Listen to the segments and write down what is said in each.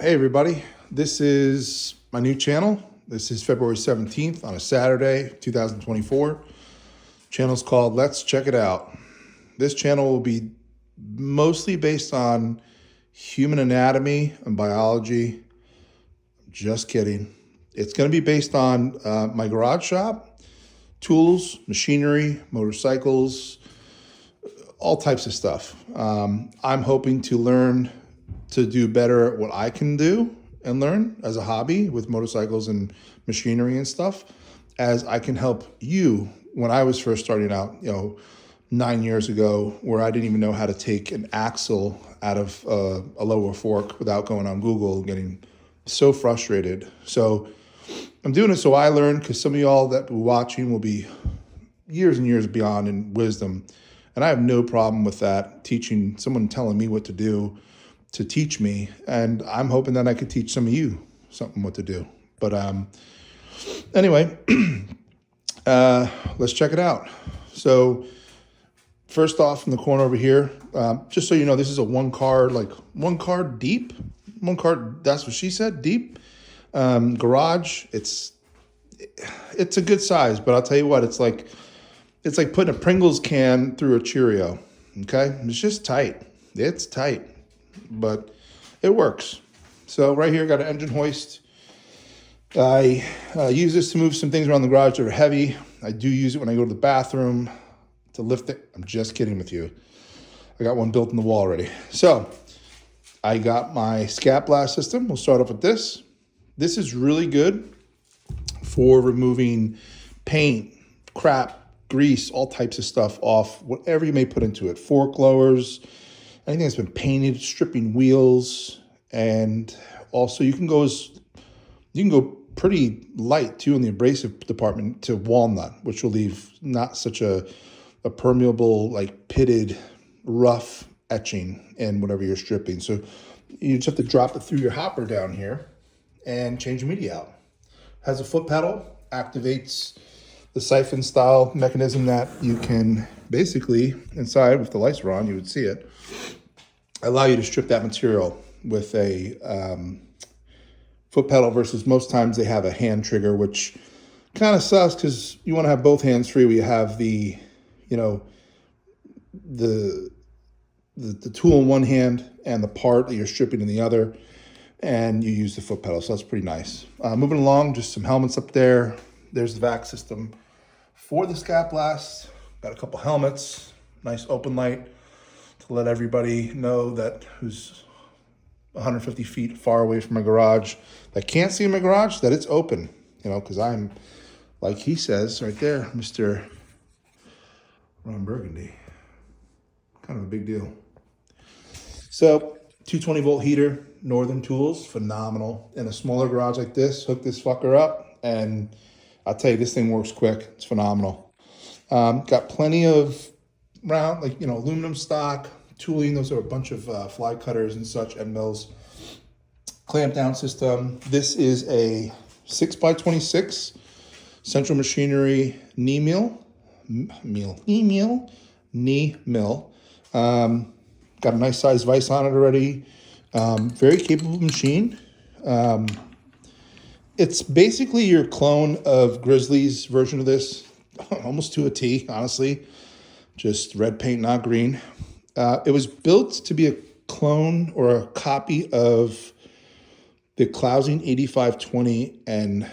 Hey everybody, this is my new channel. This is February 17th on a Saturday, 2024. Channel's called Let's Check It Out. This channel will be mostly based on human anatomy and biology. Just kidding. It's going to be based on my garage shop, tools, machinery, motorcycles, all types of stuff. I'm hoping to learn to do better at what I can do and learn as a hobby with motorcycles and machinery and stuff, as I can help you when I was first starting out, 9 years ago, where I didn't even know how to take an axle out of a lower fork without going on Google, getting so frustrated. So I'm doing it so I learn, because some of y'all that are watching will be years and years beyond in wisdom. And I have no problem with that, teaching someone, telling me what to do, to teach me, and I'm hoping that I could teach some of you something what to do. But anyway, let's check it out. So first off, in the corner over here, just so you know, this is a one car deep, that's what she said, deep garage. It's a good size, but I'll tell you what, it's like putting a Pringles can through a Cheerio. Okay, it's just tight. It's tight, but it works. So right here, got an engine hoist. I use this to move some things around the garage that are heavy. I do use it when I go to the bathroom to lift it. I'm just kidding with you. I got one built in the wall already. So I got my scat blast system. We'll start off with this. This is really good for removing paint, crap, grease, all types of stuff off whatever you may put into it. Fork lowers, anything that's been painted, stripping wheels, and also you can go pretty light too in the abrasive department to walnut, which will leave not such a permeable, like pitted, rough etching in whatever you're stripping. So you just have to drop it through your hopper down here and change the media out. Has a foot pedal, activates the siphon style mechanism that you can basically, inside, if the lights were on, you would see it, allow you to strip that material with a foot pedal, versus most times they have a hand trigger, which kind of sucks because you want to have both hands free where you have the tool in one hand and the part that you're stripping in the other, and you use the foot pedal. So that's pretty nice. Moving along, just some helmets up there. There's the vac system for the scat blast. Got a couple helmets, nice open light to let everybody know that who's 150 feet far away from my garage, that can't see my garage, that it's open, because I'm, like he says right there, Mr. Ron Burgundy. Kind of a big deal. So 220 volt heater, Northern Tools, phenomenal. In a smaller garage like this, hook this fucker up, and I'll tell you, this thing works quick. It's phenomenal. Got plenty of round, aluminum stock tooling. Those are a bunch of fly cutters and such, end mills. Clamp down system. This is a 6x26 Central Machinery knee mill. Got a nice size vise on it already. Very capable machine. It's basically your clone of Grizzly's version of this, almost to a T, honestly. Just red paint, not green. It was built to be a clone or a copy of the Clousing 8520, and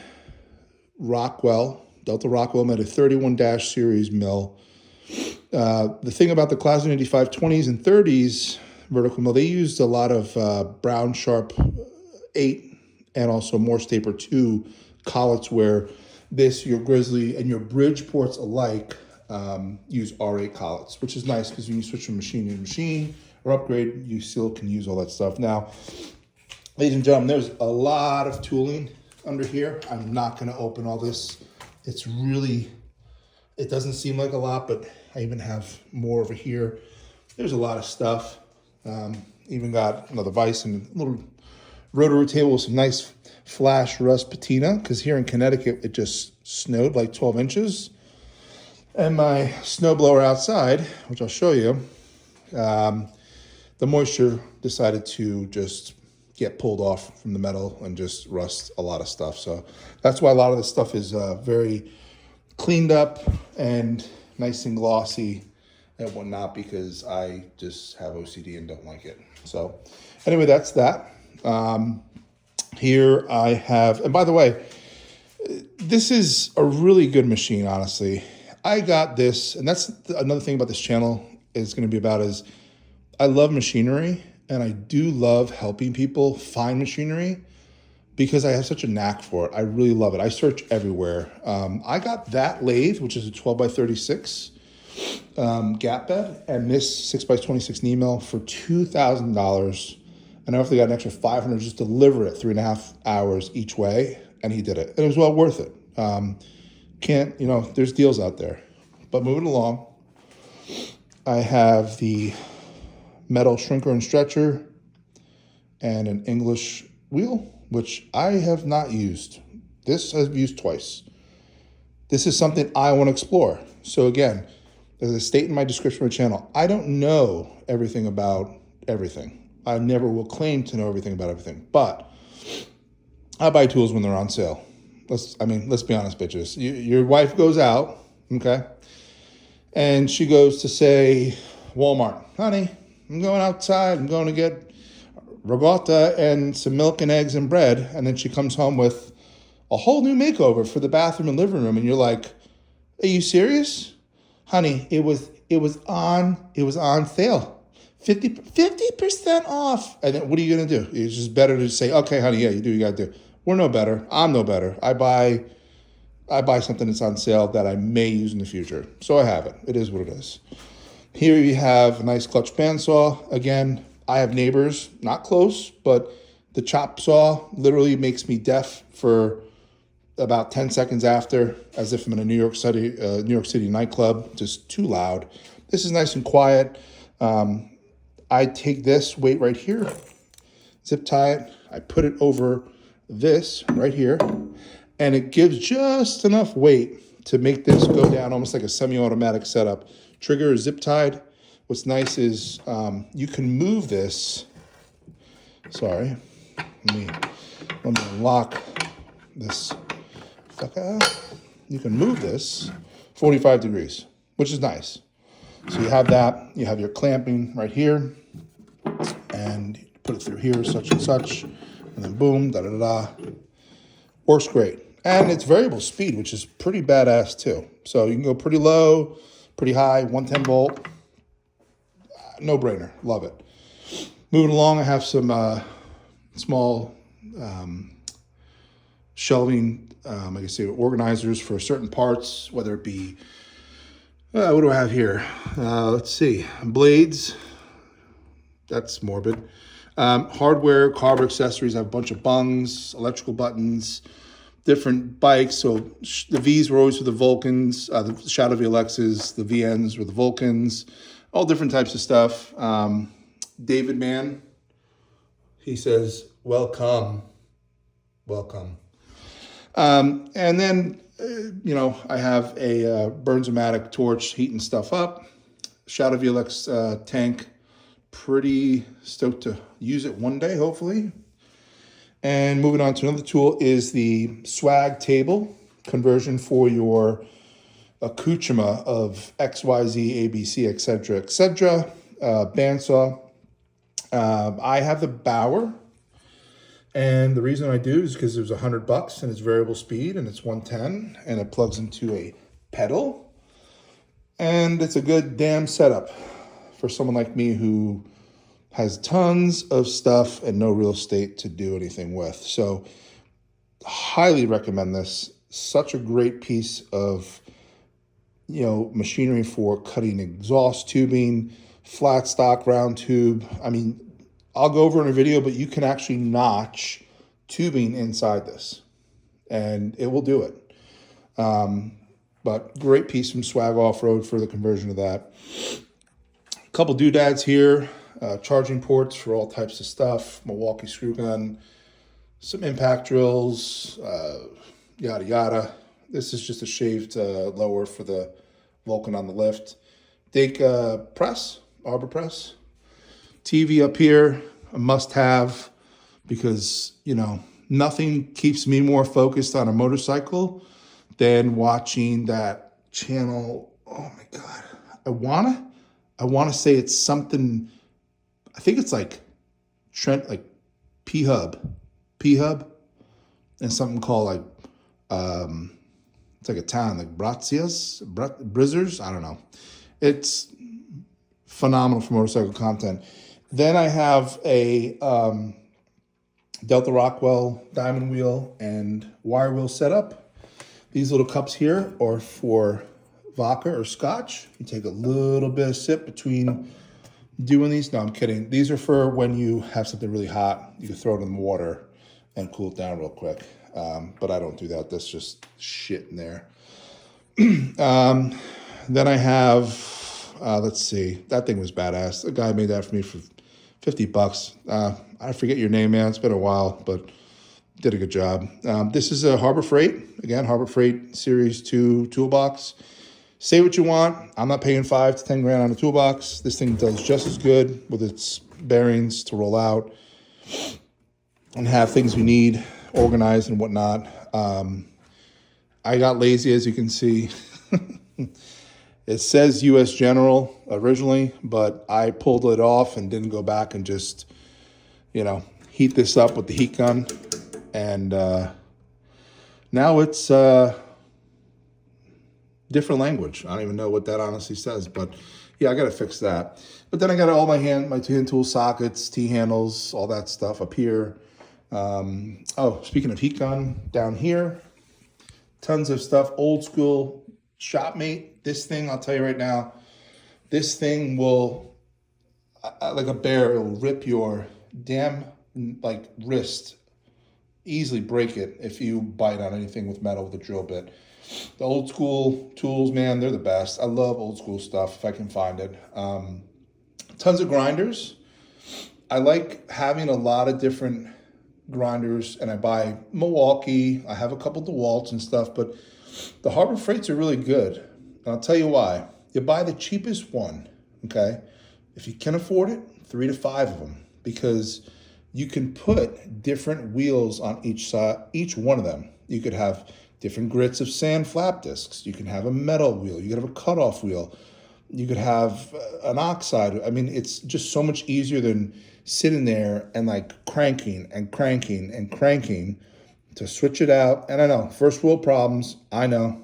Delta Rockwell made a 31- series mill. The thing about the Clousing 8520s and 30s vertical mill, they used a lot of Brown Sharp 8 and also Morse Taper 2 collets, where your Grizzly and your Bridgeports alike use R8 collets, which is nice because when you switch from machine to machine or upgrade, you still can use all that stuff. Now, ladies and gentlemen, there's a lot of tooling under here. I'm not going to open all this. It doesn't seem like a lot, but I even have more over here. There's a lot of stuff. Even got another vise and a little rotary table with some nice flash rust patina, because here in Connecticut, it just snowed like 12 inches. And my snowblower outside, which I'll show you, the moisture decided to just get pulled off from the metal and just rust a lot of stuff. So that's why a lot of this stuff is very cleaned up and nice and glossy and whatnot, because I just have OCD and don't like it. So anyway, that's that. Here I have, and by the way, this is a really good machine, honestly. I got this, and that's another thing about this channel is going to be about is I love machinery, and I do love helping people find machinery because I have such a knack for it. I really love it. I search everywhere. I got that lathe, which is a 12 by 36 gap bed, and this 6 by 26 knee mill for $2,000. And I got an extra $500 just to deliver it 3.5 hours each way, and he did it. And it was well worth it. There's deals out there. But moving along, I have the metal shrinker and stretcher and an English wheel, which I have not used. This I've used twice. This is something I want to explore. So again, as I state in my description of the channel, I don't know everything about everything. I never will claim to know everything about everything, but I buy tools when they're on sale. Let's be honest, bitches. Your wife goes out, okay, and she goes to, say, Walmart. Honey, I'm going outside. I'm going to get regatta and some milk and eggs and bread. And then she comes home with a whole new makeover for the bathroom and living room. And you're like, are you serious? Honey, it was on sale. 50% off. And then what are you going to do? It's just better to say, okay, honey, yeah, you do what you got to do. We're no better. I'm no better. I buy something that's on sale that I may use in the future. So I have it. It is what it is. Here you have a nice clutch bandsaw. Again, I have neighbors, not close, but the chop saw literally makes me deaf for about 10 seconds after, as if I'm in a New York City nightclub, just too loud. This is nice and quiet. I take this weight right here, zip tie it. I put it over this right here, and it gives just enough weight to make this go down almost like a semi-automatic setup. Trigger is zip tied. What's nice is you can move this. Sorry, let me unlock this. You can move this 45 degrees, which is nice. So you have that. You have your clamping right here, and you put it through here, such and such, and then boom, da da da da. Works great, and it's variable speed, which is pretty badass too. So you can go pretty low, pretty high, 110 volt. No brainer. Love it. Moving along, I have some small shelving, like I say, organizers for certain parts, whether it be, what do I have here? Let's see, blades. That's morbid. Hardware, carb accessories. I have a bunch of bungs, electrical buttons, different bikes. So the V's were always with the Vulcans, the Shadow VLXs, the VNs were the Vulcans, all different types of stuff. David Mann, he says, welcome. And then, I have a Burns-O-Matic torch heating stuff up. Shadow VLX tank. Pretty stoked to use it one day, hopefully. And moving on to another tool is the swag table conversion for your accoutrement of XYZ, ABC, etc., etc. Bandsaw. I have the Bauer. And the reason I do is because it was $100 and it's variable speed and it's 110 and it plugs into a pedal. And it's a good damn setup for someone like me who has tons of stuff and no real estate to do anything with. So highly recommend this. Such a great piece of, machinery for cutting exhaust tubing, flat stock round tube. I mean, I'll go over in a video, but you can actually notch tubing inside this and it will do it. But great piece from Swag Off-Road for the conversion of that. A couple doodads here, charging ports for all types of stuff, Milwaukee screw gun, some impact drills, yada, yada. This is just a shaved lower for the Vulcan on the lift. Dake press, arbor press. TV up here, a must-have. because, you know, nothing keeps me more focused on a motorcycle than watching that channel. Oh my God. I wanna say it's something, I think it's like Trent, like P Hub, and something called like, it's like a town, like Brizzers. I don't know. It's phenomenal for motorcycle content. Then I have a Delta Rockwell diamond wheel and wire wheel setup. These little cups here are for vodka or scotch. You take a little bit of sip between doing these. No, I'm kidding. These are for when you have something really hot. You can throw it in the water and cool it down real quick. But I don't do that. That's just shit in there. Then I have, let's see, that thing was badass. The guy made that for me for $50. I forget your name, man. It's been a while, but did a good job. This is a Harbor Freight. Again, Harbor Freight Series 2 toolbox. Say what you want. I'm not paying $5 to $10 grand on a toolbox. This thing does just as good with its bearings to roll out and have things we need organized and whatnot. I got lazy, as you can see. It says U.S. General originally, but I pulled it off and didn't go back and just, you know, heat this up with the heat gun. And now it's different language. I don't even know what that honestly says, but yeah, I got to fix that. But then I got all my hand tool sockets, T-handles, all that stuff up here. Oh, speaking of heat gun, down here, tons of stuff, old school Shopmate. This thing, I'll tell you right now, this thing will, like a bear, it'll rip your damn like wrist, easily break it if you bite on anything with metal with a drill bit. The old school tools, man, they're the best. I love old school stuff if I can find it. Tons of grinders. I like having a lot of different grinders, and I buy Milwaukee. I have a couple DeWalt's and stuff, but the Harbor Freights are really good. And I'll tell you why. You buy the cheapest one, okay? If you can afford it, 3 to 5 of them, because you can put different wheels on each side, each one of them. You could have different grits of sand flap discs. You can have a metal wheel. You could have a cutoff wheel. You could have an oxide. I mean, it's just so much easier than sitting there and like cranking and cranking and cranking to switch it out. And I know, first world problems. I know.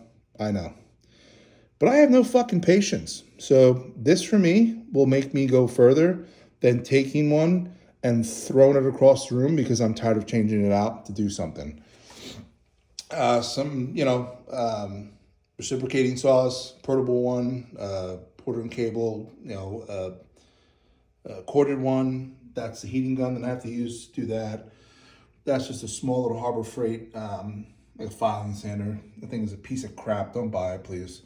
But I have no fucking patience. So this for me will make me go further than taking one and throwing it across the room because I'm tired of changing it out to do something. Some, reciprocating saws, portable one, quarter and cable, corded one. That's the heating gun that I have to use to do that. That's just a small little Harbor Freight, like a filing sander. The thing is a piece of crap. Don't buy it, please.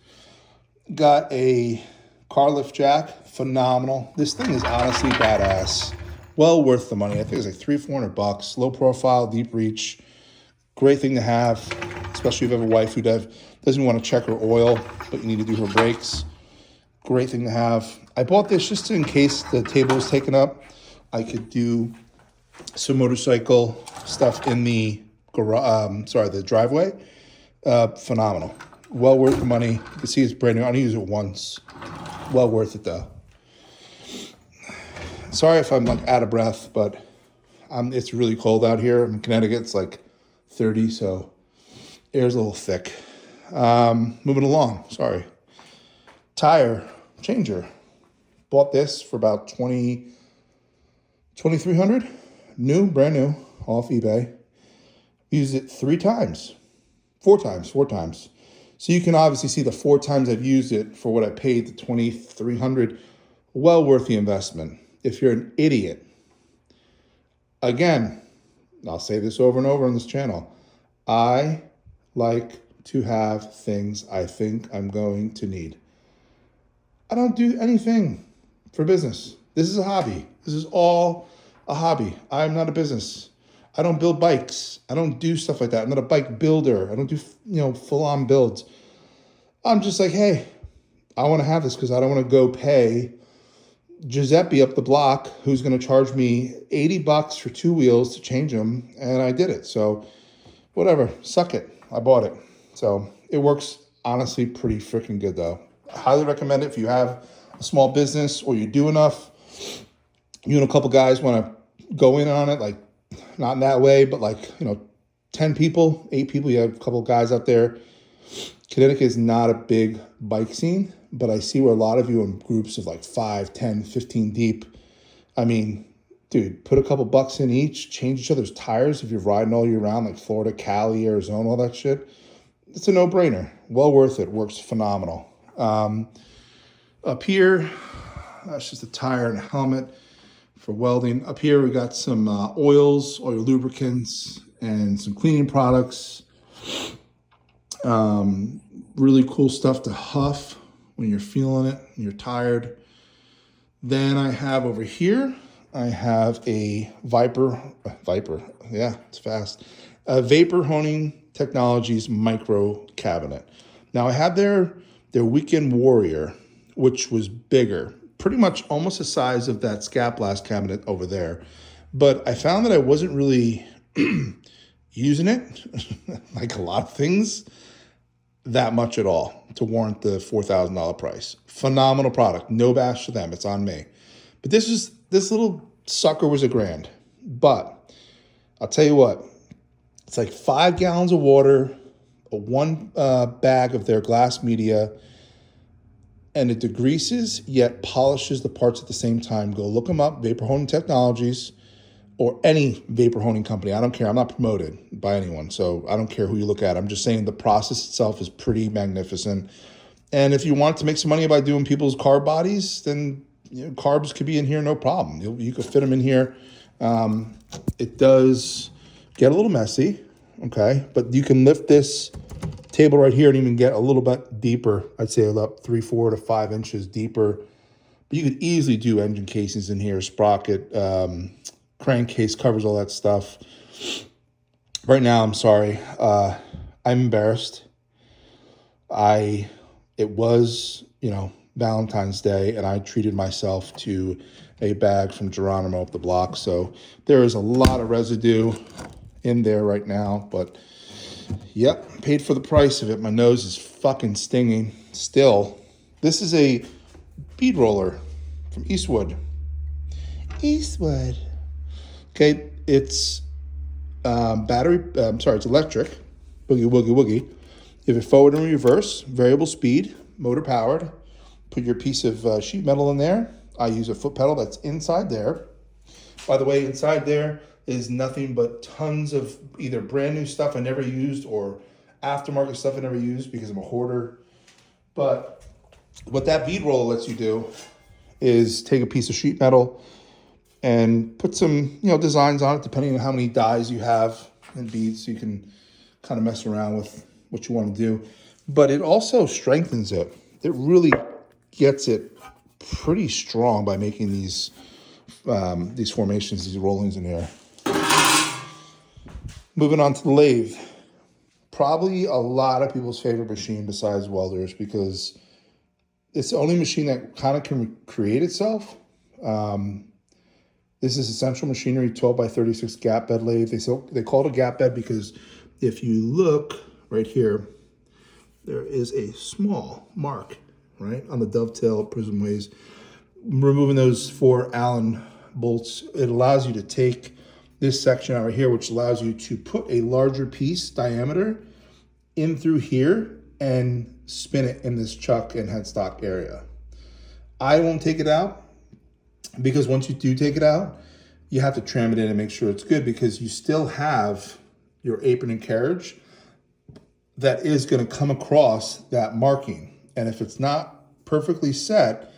Got a car lift jack. Phenomenal. This thing is honestly badass. Well worth the money. I think it's like $300-400. Low profile, deep reach. Great thing to have, especially if you have a wife who doesn't want to check her oil, but you need to do her brakes. Great thing to have. I bought this just in case the table was taken up. I could do some motorcycle stuff in the the driveway. Phenomenal. Well worth the money. You can see it's brand new. I only use it once. Well worth it though. Sorry if I'm like out of breath, but it's really cold out here. I'm in Connecticut. It's like 30, so air's a little thick. Moving along. Sorry. Tire changer. Bought this for about $2,300. New, brand new, off eBay. Used it 4 times. So you can obviously see the 4 times I've used it for what I paid, the $2,300. Well worth the investment. If you're an idiot, again, I'll say this over and over on this channel. I like to have things I think I'm going to need. I don't do anything for business. This is a hobby. This is all a hobby. I'm not a business. I don't build bikes. I don't do stuff like that. I'm not a bike builder. I don't do, full-on builds. I'm just like, hey, I want to have this because I don't want to go pay Giuseppe up the block who's going to charge me 80 bucks for 2 wheels to change them, and I did it. So whatever, suck it. I bought it. So it works honestly pretty freaking good though. I highly recommend it if you have a small business or you do enough. You and a couple guys want to go in on it, like not in that way, but like, 10 people, 8 people, you have a couple guys out there. Connecticut is not a big bike scene, but I see where a lot of you in groups of like 5, 10, 15 deep. I mean, dude, put a couple bucks in each, change each other's tires if you're riding all year round, like Florida, Cali, Arizona, all that shit. It's a no-brainer. Well worth it. Works phenomenal. Up here, that's just a tire and a helmet for welding. Up here, we got some oils, oil lubricants, and some cleaning products. Really cool stuff to huff when you're feeling it and you're tired. Then I have over here, I have a Vapor, yeah, it's fast. A Vapor Honing Technologies micro cabinet. Now I have their Weekend Warrior, which was bigger, pretty much almost the size of that Scat Blast cabinet over there. But I found that I wasn't really using it, like a lot of things, that much at all to warrant the $4,000 price. Phenomenal product. No bash to them. It's on me. But this little sucker was $1,000. But I'll tell you what, it's like 5 gallons of water, one bag of their glass media, and it degreases yet polishes the parts at the same time. Go look them up, Vapor Honing Technologies, or any vapor honing company. I don't care. I'm not promoted by anyone, so I don't care who you look at. I'm just saying the process itself is pretty magnificent. And if you want to make some money by doing people's carb bodies, then carbs could be in here, no problem. You could fit them in here. It does get a little messy, okay? But you can lift this table right here and even get a little bit deeper. I'd say about 3, 4 to 5 inches deeper. But you could easily do engine casings in here, sprocket, crankcase, covers, all that stuff. Right now, I'm sorry. I'm embarrassed. It was, Valentine's Day, and I treated myself to a bag from Geronimo up the block. So there is a lot of residue in there right now, but yep, paid for the price of it. My nose is fucking stinging still. This is a bead roller from Eastwood. Okay, it's it's electric, boogie, woogie, woogie. You have it forward and reverse, variable speed, motor powered. Put your piece of sheet metal in there. I use a foot pedal that's inside there. By the way, inside there is nothing but tons of either brand new stuff I never used or aftermarket stuff I never used because I'm a hoarder. But what that bead roller lets you do is take a piece of sheet metal and put some, designs on it, depending on how many dies you have and beads, so you can kind of mess around with what you want to do. But it also strengthens it. It really gets it pretty strong by making these formations, these rollings in here. Moving on to the lathe. Probably a lot of people's favorite machine besides welders, because it's the only machine that kind of can create itself. This is Essential Machinery 12 by 36 gap bed lathe. They call it a gap bed because if you look right here, there is a small mark, right, on the dovetail prism ways. Removing those 4 Allen bolts, it allows you to take this section out right here, which allows you to put a larger piece diameter in through here and spin it in this chuck and headstock area. I won't take it out, because once you do take it out, you have to tram it in and make sure it's good, because you still have your apron and carriage that is going to come across that marking. And if it's not perfectly set,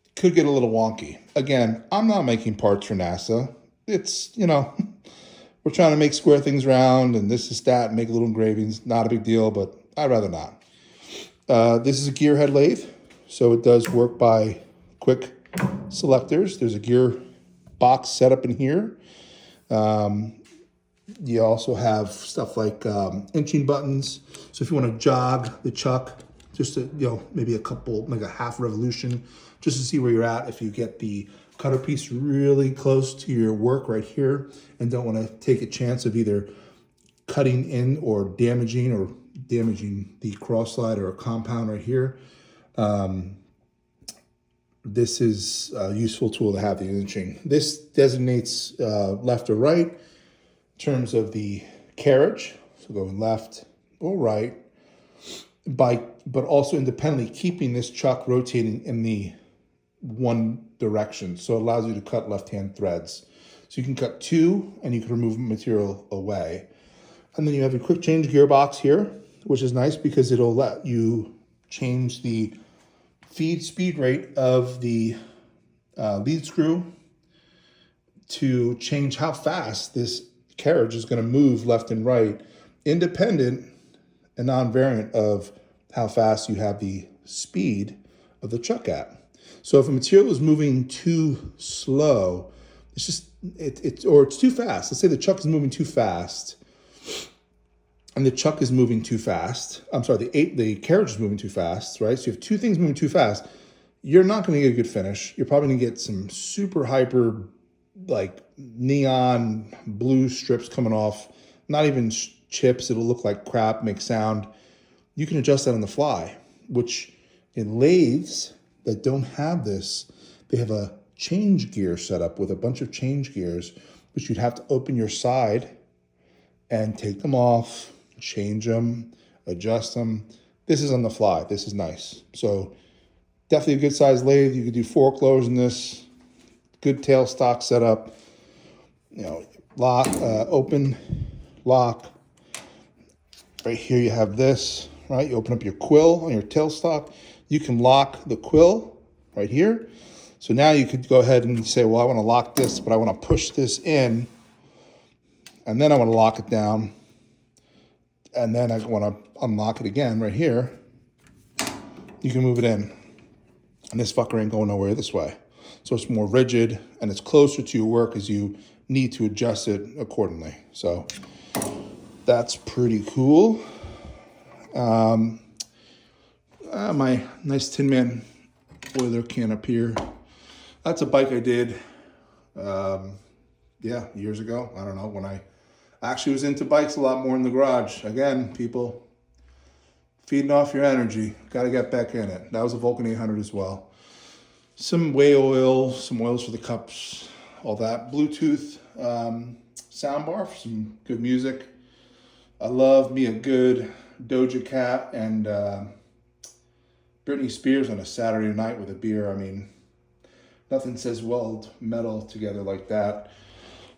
it could get a little wonky. Again, I'm not making parts for NASA. It's, we're trying to make square things round and this is that, make little engravings. Not a big deal, but I'd rather not. This is a gearhead lathe, so it does work by quick selectors. There's a gear box set up in here. You also have stuff like inching buttons. So if you want to jog the chuck, just to, maybe a half revolution just to see where you're at. If you get the cutter piece really close to your work right here and don't want to take a chance of either cutting in or damaging the cross slide or a compound right here, this is a useful tool to have, the inching. This designates left or right in terms of the carriage, so going left or right, but also independently keeping this chuck rotating in the one direction. So it allows you to cut left-hand threads. So you can cut two and you can remove material away. And then you have a quick change gearbox here, which is nice because it'll let you change the feed speed rate of the lead screw to change how fast this carriage is going to move left and right, independent and non-variant of how fast you have the speed of the chuck at. So if a material is moving too slow, or it's too fast. Let's say the chuck is moving too fast, and the chuck is moving too fast. I'm sorry, the carriage is moving too fast, right? So you have two things moving too fast. You're not going to get a good finish. You're probably going to get some super hyper, like neon blue strips coming off. Not even chips. It'll look like crap, make sound. You can adjust that on the fly, which in lathes that don't have this, they have a change gear set up with a bunch of change gears, which you'd have to open your side and take them off, change them, adjust them. This is on the fly. This is nice. So definitely a good size lathe. You could do fork lowers in this. Good tailstock setup. You know, lock, open, lock. Right here you have this, right? You open up your quill on your tailstock. You can lock the quill right here. So now you could go ahead and say, well, I want to lock this, but I want to push this in, and then I want to lock it down, and then I want to unlock it again right here. You can move it in, and this fucker ain't going nowhere this way. So it's more rigid, and it's closer to your work as you need to adjust it accordingly. So that's pretty cool. My nice Tin Man oiler can up here. That's a bike I did, years ago. I don't know, when I actually was into bikes a lot more in the garage. Again, people, feeding off your energy. Got to get back in it. That was a Vulcan 800 as well. Some whey oil, some oils for the cups, all that. Bluetooth soundbar for some good music. I love me a good Doja Cat and Britney Spears on a Saturday night with a beer. I mean, nothing says weld metal together like that.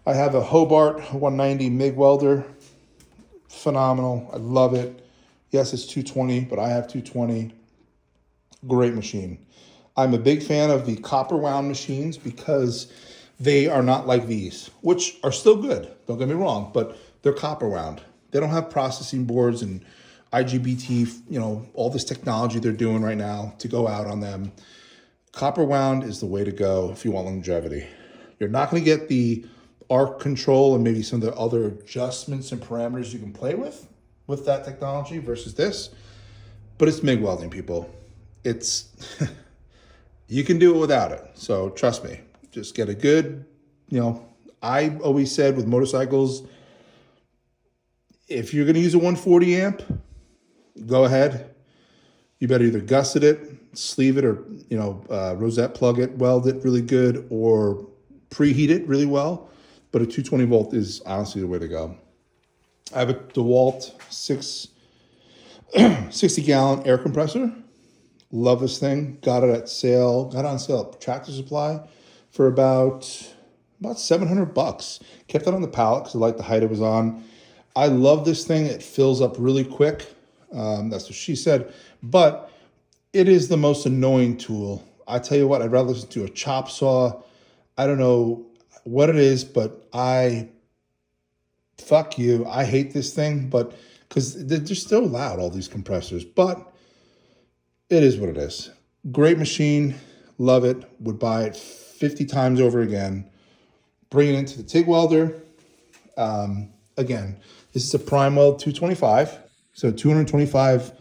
I have a Hobart 190 MIG welder. Phenomenal. I love it. Yes, it's 220, but I have 220. Great machine. I'm a big fan of the copper wound machines because they are not like these, which are still good. Don't get me wrong, but they're copper wound. They don't have processing boards and IGBT, all this technology they're doing right now to go out on them. Copper wound is the way to go if you want longevity. You're not going to get the arc control and maybe some of the other adjustments and parameters you can play with that technology versus this, but it's MIG welding, people. It's, you can do it without it. So trust me, just get a good, I always said with motorcycles, if you're going to use a 140 amp, go ahead. You better either gusset it, sleeve it, or rosette plug it, weld it really good, or preheat it really well. But a 220 volt is honestly the way to go. I have a DeWalt 60-gallon air compressor. Love this thing. Got it on sale at Tractor Supply for about $700. Kept it on the pallet because I like the height it was on. I love this thing. It fills up really quick. That's what she said. But it is the most annoying tool. I tell you what, I'd rather listen to a chop saw. I don't know what it is, but fuck you. I hate this thing, but because they're just so loud, all these compressors. But it is what it is. Great machine. Love it. Would buy it 50 times over again. Bring it into the TIG welder. Again, this is a prime weld 225. So 225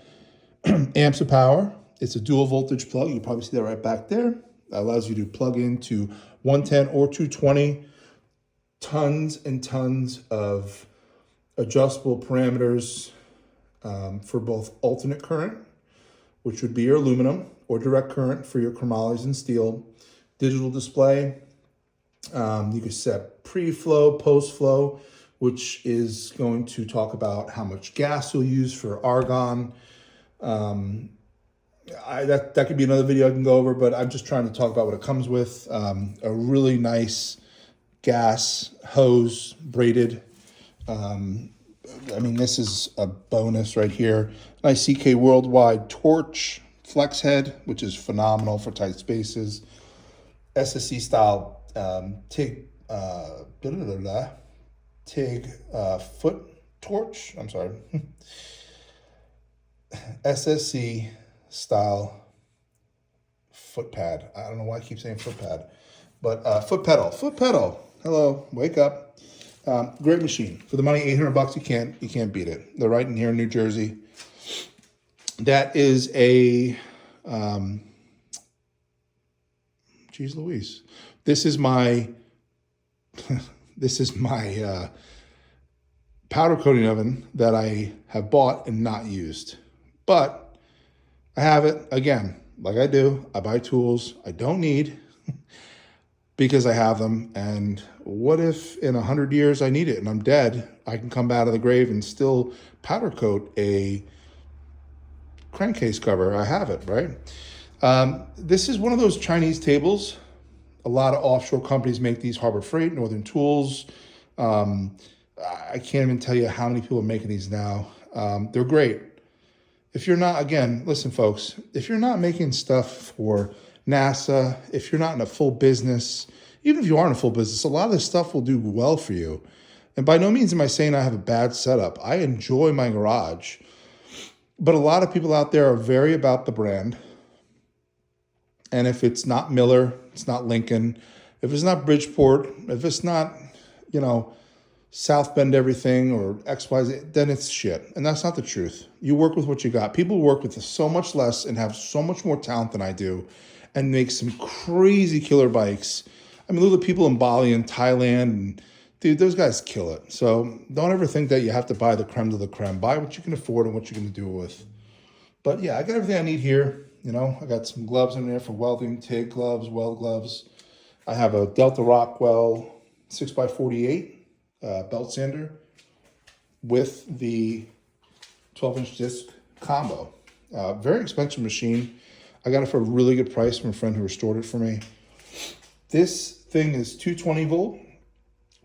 amps of power. It's a dual voltage plug. You can probably see that right back there. That allows you to plug into 110 or 220, tons and tons of adjustable parameters for both alternate current, which would be your aluminum, or direct current for your chromolys and steel. Digital display. You can set pre-flow, post-flow, which is going to talk about how much gas you'll use for argon. That could be another video I can go over, but I'm just trying to talk about what it comes with. A really nice gas hose, braided. This is a bonus right here. Nice CK Worldwide torch, flex head, which is phenomenal for tight spaces. SSC style TIG foot torch. I'm sorry. SSC style foot pad. I don't know why I keep saying foot pad, but foot pedal. Foot pedal. Hello, wake up. Great machine for the money. $800. You can't beat it. They're right in here in New Jersey. That is a. Geez Louise. This is my powder coating oven that I have bought and not used. But I have it, again, like I do. I buy tools I don't need because I have them. And what if in 100 years I need it and I'm dead? I can come out of the grave and still powder coat a crankcase cover. I have it, right? This is one of those Chinese tables. A lot of offshore companies make these, Harbor Freight, Northern Tools. I can't even tell you how many people are making these now. They're great. If you're not, again, listen, folks, if you're not making stuff for NASA, if you're not in a full business, even if you are in a full business, a lot of this stuff will do well for you. And by no means am I saying I have a bad setup. I enjoy my garage. But a lot of people out there are very about the brand. And if it's not Miller, it's not Lincoln, if it's not Bridgeport, if it's not, South Bend everything or XYZ, then it's shit. And that's not the truth. You work with what you got. People work with so much less and have so much more talent than I do and make some crazy killer bikes. Look at the people in Bali and Thailand, and dude, those guys kill it. So don't ever think that you have to buy the creme de la creme. Buy what you can afford and what you're going to do it with. But yeah, I got everything I need here. I got some gloves in there for welding, TIG gloves, weld gloves. I have a Delta Rockwell 6x48 belt sander with the 12-inch disc combo. Very expensive machine. I got it for a really good price from a friend who restored it for me. This thing is 220 volt,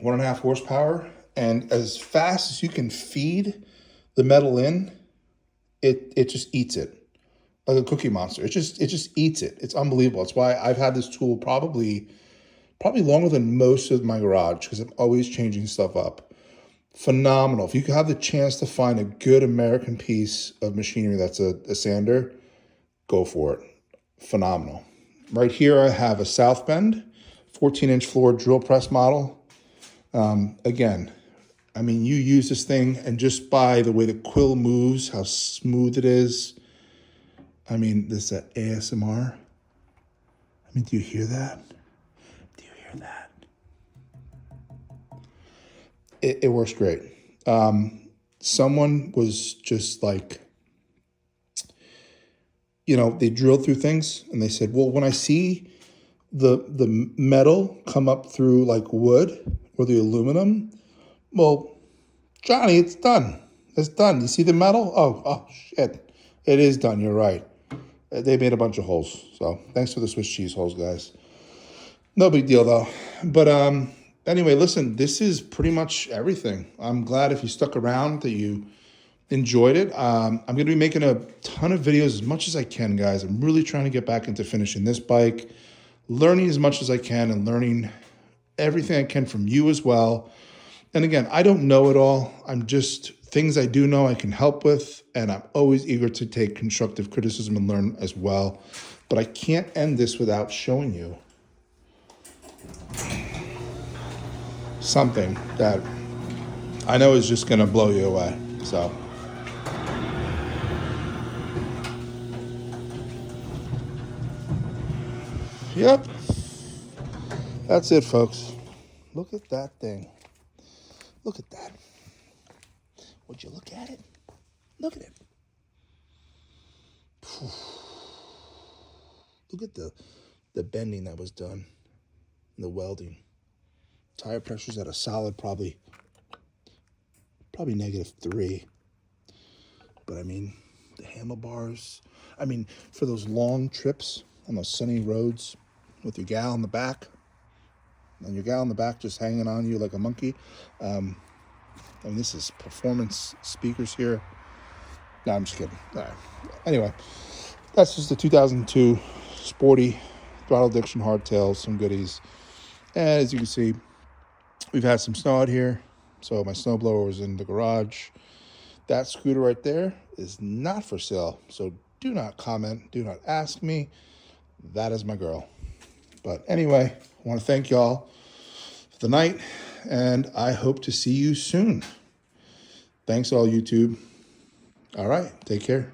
1.5 horsepower, and as fast as you can feed the metal in, it just eats it. Like a Cookie Monster. It just eats it. It's unbelievable. That's why I've had this tool probably longer than most of my garage, because I'm always changing stuff up. Phenomenal. If you have the chance to find a good American piece of machinery that's a sander, go for it. Phenomenal. Right here I have a South Bend 14-inch floor drill press model. Again, you use this thing, and just by the way the quill moves, how smooth it is. This is ASMR. Do you hear that? Do you hear that? It works great. Someone was just like, they drilled through things, and they said, well, when I see the metal come up through like wood or the aluminum, well, Johnny, it's done. It's done. You see the metal? Oh, shit. It is done. You're right. They made a bunch of holes. So thanks for the Swiss cheese holes, guys. No big deal, though. But anyway, listen, this is pretty much everything. I'm glad if you stuck around that you enjoyed it. I'm going to be making a ton of videos as much as I can, guys. I'm really trying to get back into finishing this bike, learning as much as I can, and learning everything I can from you as well. And again, I don't know it all. I'm just things I do know I can help with, and I'm always eager to take constructive criticism and learn as well. But I can't end this without showing you something that I know is just going to blow you away. So Yep. That's it, folks. Look at that thing. Look at that. Would you look at it? Look at it. Look at the bending that was done, and the welding. Tire pressure's at a solid probably -3. But I mean, the handlebars. I mean, for those long trips on those sunny roads with your gal in the back, and your gal in the back just hanging on you like a monkey. I mean, this is performance speakers here. No, I'm just kidding. All right. Anyway, that's just the 2002 sporty throttle diction hardtails, some goodies. And as you can see, we've had some snow out here, so my snowblower was in the garage. That scooter right there is not for sale, so do not comment, do not ask me. That is my girl. But anyway, I want to thank y'all for the night, and I hope to see you soon. Thanks all, YouTube. All right, take care.